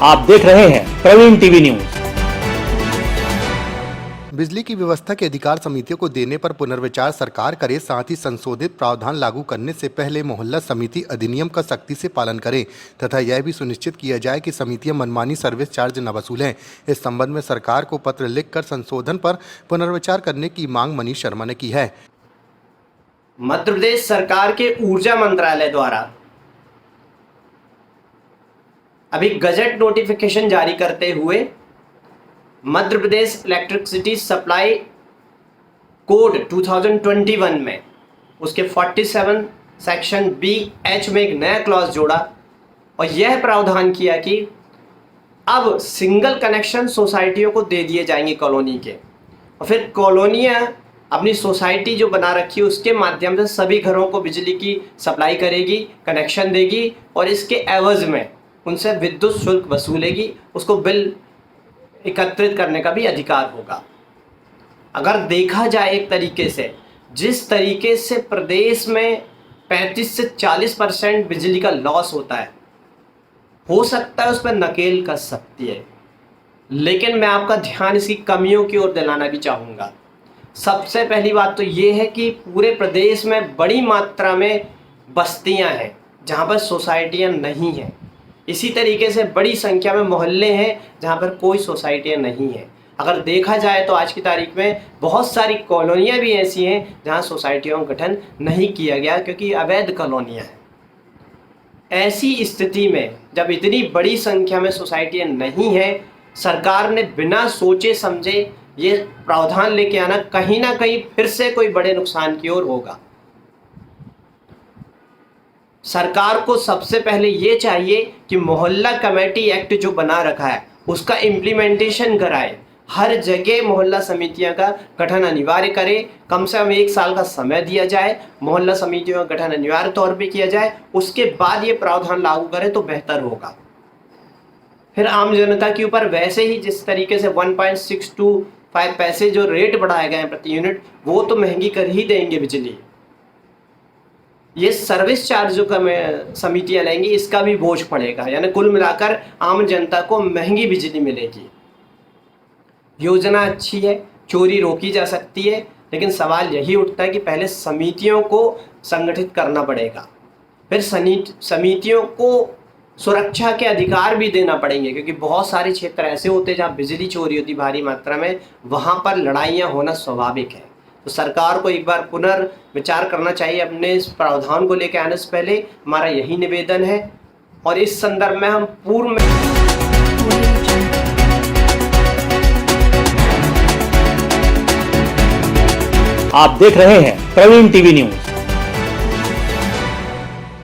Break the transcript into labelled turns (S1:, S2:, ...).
S1: आप देख रहे हैं प्रवीण टीवी न्यूज।
S2: बिजली की व्यवस्था के अधिकार समितियों को देने पर पुनर्विचार सरकार करे, साथ ही संशोधित प्रावधान लागू करने से पहले मोहल्ला समिति अधिनियम का सख्ती से पालन करें तथा यह भी सुनिश्चित किया जाए कि समितियां मनमानी सर्विस चार्ज न वसूलें। इस संबंध में सरकार को पत्र लिखकर संशोधन पर पुनर्विचार करने की मांग मनीष शर्मा ने की है।
S3: मध्य प्रदेश सरकार के ऊर्जा मंत्रालय द्वारा अभी गजट नोटिफिकेशन जारी करते हुए Madhya Pradesh electricity supply code 2021 में उसके 47 सेक्शन BH में एक नया क्लॉज जोड़ा और यह प्रावधान किया कि अब सिंगल कनेक्शन सोसाइटियों को दे दिए जाएंगे कॉलोनी के, और फिर कॉलोनियाँ अपनी सोसाइटी जो बना रखी है उसके माध्यम से सभी घरों को बिजली की सप्लाई करेगी, कनेक्शन देगी और इसके एवज में उनसे विद्युत शुल्क वसूलेगी, उसको बिल एकत्रित करने का भी अधिकार होगा। अगर देखा जाए एक तरीके से, जिस तरीके से प्रदेश में 35 से 40% बिजली का लॉस होता है, हो सकता है उस पर नकेल कस सकती है, लेकिन मैं आपका ध्यान इसकी कमियों की ओर दिलाना भी चाहूँगा। सबसे पहली बात तो ये है कि पूरे प्रदेश में बड़ी मात्रा में बस्तियां हैं जहां पर सोसाइटियां नहीं हैं। इसी तरीके से बड़ी संख्या में मोहल्ले हैं जहां पर कोई सोसाइटियां नहीं हैं। अगर देखा जाए तो आज की तारीख में बहुत सारी कॉलोनियां भी ऐसी हैं जहां सोसाइटियों का गठन नहीं किया गया क्योंकि अवैध कॉलोनियां हैं। ऐसी स्थिति में जब इतनी बड़ी संख्या में सोसाइटियां नहीं हैं, सरकार ने बिना सोचे समझे ये प्रावधान लेके आना कहीं ना कहीं फिर से कोई बड़े नुकसान की ओर होगा। सरकार को सबसे पहले ये चाहिए कि मोहल्ला कमेटी एक्ट जो बना रखा है उसका इम्प्लीमेंटेशन कराए, हर जगह मोहल्ला समितियों का गठन अनिवार्य करे, कम से कम 1 साल का समय दिया जाए, मोहल्ला समितियों का गठन अनिवार्य तौर पे किया जाए, उसके बाद ये प्रावधान लागू करे तो बेहतर होगा। फिर आम जनता के ऊपर वैसे ही जिस तरीके से 1.625 पैसे जो रेट बढ़ाए गए हैं प्रति यूनिट, वो तो महंगी कर ही देंगे बिजली। ये सर्विस चार्ज जो समितियां लेंगी इसका भी बोझ पड़ेगा, यानी कुल मिलाकर आम जनता को महंगी बिजली मिलेगी। योजना अच्छी है, चोरी रोकी जा सकती है, लेकिन सवाल यही उठता है कि पहले समितियों को संगठित करना पड़ेगा, फिर समितियों को सुरक्षा के अधिकार भी देना पड़ेंगे, क्योंकि बहुत सारे क्षेत्र ऐसे होते हैं जहाँ बिजली चोरी होती भारी मात्रा में, वहाँ पर लड़ाइयाँ होना स्वाभाविक है। तो सरकार को एक बार पुनर्विचार करना चाहिए अपने इस प्रावधान को लेकर आने से पहले, हमारा यही निवेदन है। और इस संदर्भ में हम पूर्व में
S1: आप देख रहे हैं प्रवीण टीवी न्यूज।